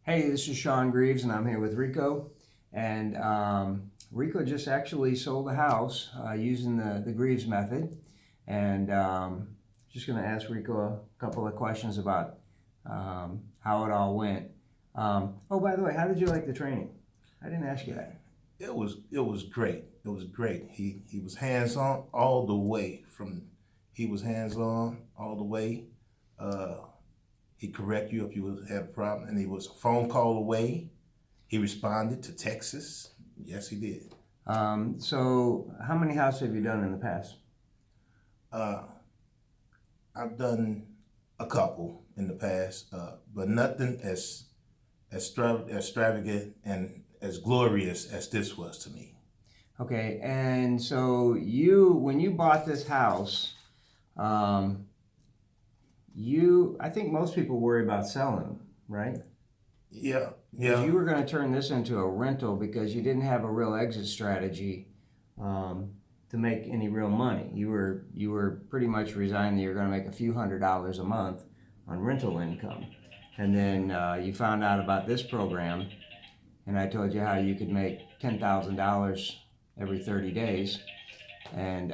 Hey, this is Shawn Greeves, and I'm here with Rico. And Rico just actually sold a house using the Greeves method. And just going to ask Rico a couple of questions about how it all went. Oh, by the way, how did you like the training? I didn't ask you that. It was great. It was great. He was hands on all the way. He was hands on all the way. He correct you if you had a problem, and he was a phone call away. He responded to Texas. Yes, he did. So how many houses have you done in the past? I've done a couple in the past, but nothing as extravagant and as glorious as this was to me. Okay, and so when you bought this house, I think most people worry about selling them, right? Yeah, Because yeah. you were going to turn this into a rental because you didn't have a real exit strategy to make any real money. You were pretty much resigned that you're going to make a few $100s a month on rental income, and then you found out about this program, and I told you how you could make $10,000 every 30 days, and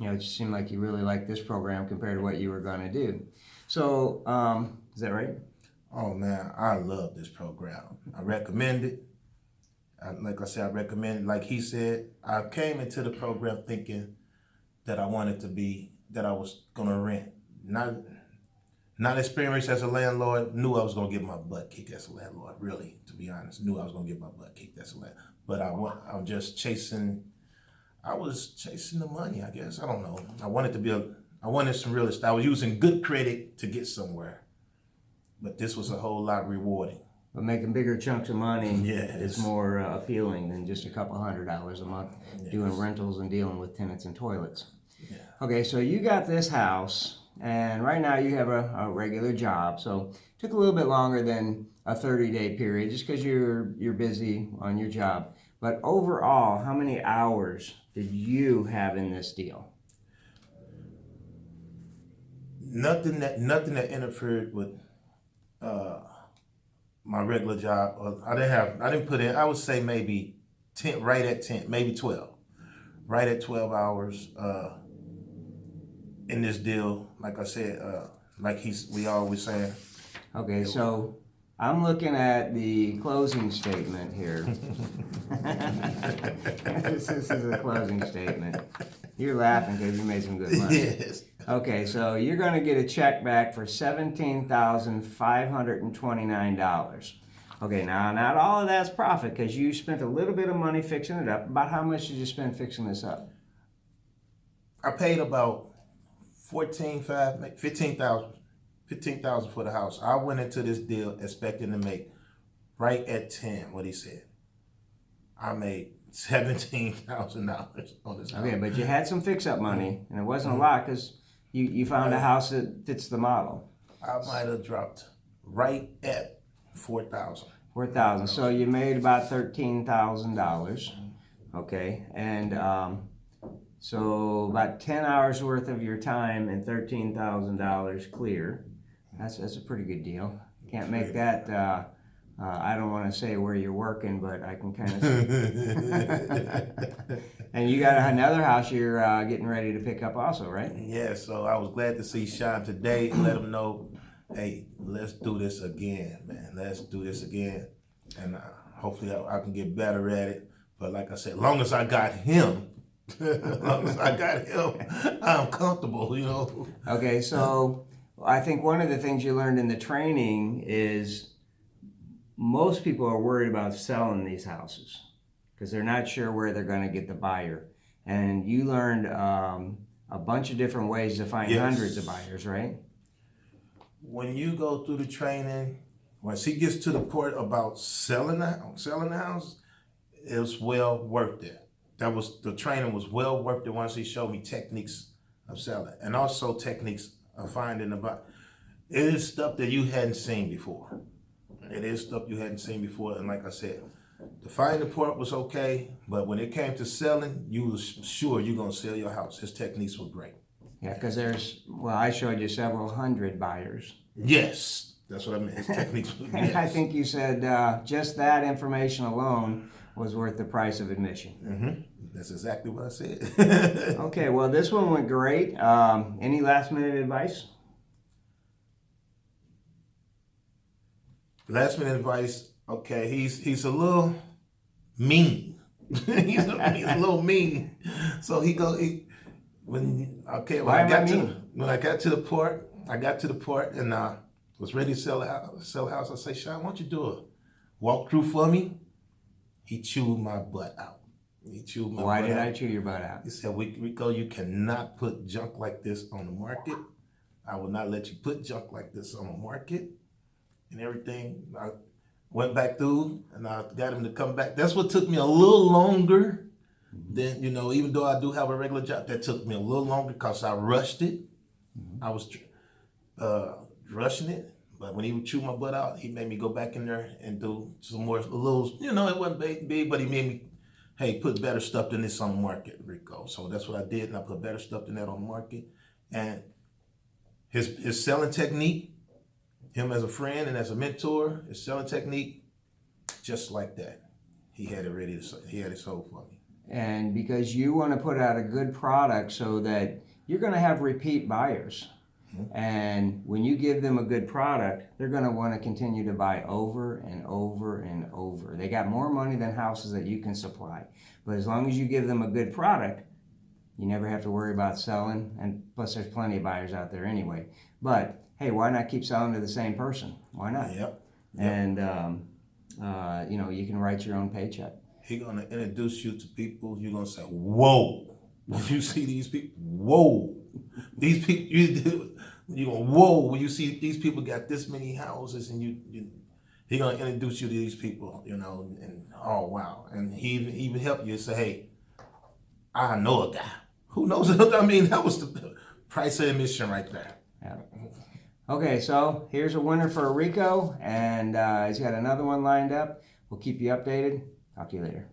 it just seemed like you really liked this program compared to what you were going to do. So, is that right? Oh man, I love this program. I recommend it. Like I said, I recommend it. Like he said, I came into the program thinking that I was gonna rent. Not experienced as a landlord, knew I was gonna get my butt kicked as a landlord, really, to be honest. Knew I was gonna get my butt kicked as a landlord. But I was chasing the money, I guess. I don't know. I wanted some real estate. I was using good credit to get somewhere. But this was a whole lot rewarding. But making bigger chunks of money Yes. is more appealing than just a couple $100s a month doing rentals and dealing with tenants and toilets. Yeah. Okay, so you got this house, and right now you have a regular job. So it took a little bit longer than a 30-day period just because you're busy on your job. But overall, how many hours did you have in this deal? Nothing that interfered with my regular job. I didn't put in. I would say maybe 10, right at 10, maybe 12, right at 12 hours in this deal. Like I said, we always saying. Okay, so I'm looking at the closing statement here. This is a closing statement. You're laughing because you made some good money. Yes. Okay, so you're going to get a check back for $17,529. Okay, now not all of that's profit because you spent a little bit of money fixing it up. About how much did you spend fixing this up? I paid about 15,000 for the house. I went into this deal expecting to make right at 10. What he said. I made $17,000 on this house. Okay, but you had some fix-up money, and it wasn't a lot because you found a house that fits the model. I might have dropped right at 4,000. 4,000. So you made about $13,000. Okay, and so about 10 hours worth of your time and $13,000 clear. That's a pretty good deal. Can't make that. I don't want to say where you're working, but I can kind of see. And you got another house you're getting ready to pick up also, right? Yeah, so I was glad to see Shawn today and let him know, hey, let's do this again, man. Let's do this again. And hopefully I can get better at it. But like I said, as long as I got him, I'm comfortable, Okay, so I think one of the things you learned in the training is most people are worried about selling these houses because they're not sure where they're going to get the buyer. And you learned a bunch of different ways to find hundreds of buyers, right? When you go through the training, once he gets to the part about selling the house, it was well worth it. The training was well worth it once he showed me techniques of selling and also techniques of finding about. It is stuff that you hadn't seen before. And like I said, the finding part was okay, but when it came to selling, you was sure you're gonna sell your house. His techniques were great. Yeah, because I showed you several hundred buyers. Yes. That's what I meant. His techniques was And I BS. think you said just that information alone was worth the price of admission. That's exactly what I said. Okay, well, this one went great. Any last minute advice? Last minute advice. Okay, he's a little mean. he's a little mean. So when Why am I when I got to the port, and was ready to sell a house. I say, Shawn, why don't you do a walkthrough for me? He chewed my butt out. Why did I chew your butt out? He said, Rico, you cannot put junk like this on the market. I will not let you put junk like this on the market. And everything. I went back through and I got him to come back. That's what took me a little longer than, even though I do have a regular job, that took me a little longer because I rushed it. I was rushing it. But when he would chew my butt out, he made me go back in there and do some more, it wasn't big, but he made me, hey, put better stuff than this on the market, Rico. So that's what I did, and I put better stuff than that on the market. And his selling technique, him as a friend and as a mentor, his selling technique, just like that. He had it ready he had it sold for me. And because you want to put out a good product so that you're going to have repeat buyers. And when you give them a good product, they're going to want to continue to buy over and over and over. They got more money than houses that you can supply. But as long as you give them a good product, you never have to worry about selling. And plus, there's plenty of buyers out there anyway. But hey, why not keep selling to the same person? Why not? Yep. And you can write your own paycheck. He's gonna introduce you to people. You're gonna say, "Whoa!" When you see these people, whoa! These people, you go, whoa! When you see these people got this many houses, and he's gonna introduce you to these people, and oh wow! And he even help you say, "Hey, I know a guy who knows." I mean, that was the price of admission right there. Yeah. Okay, so here's a winner for Rico, and he's got another one lined up. We'll keep you updated. Talk to you later.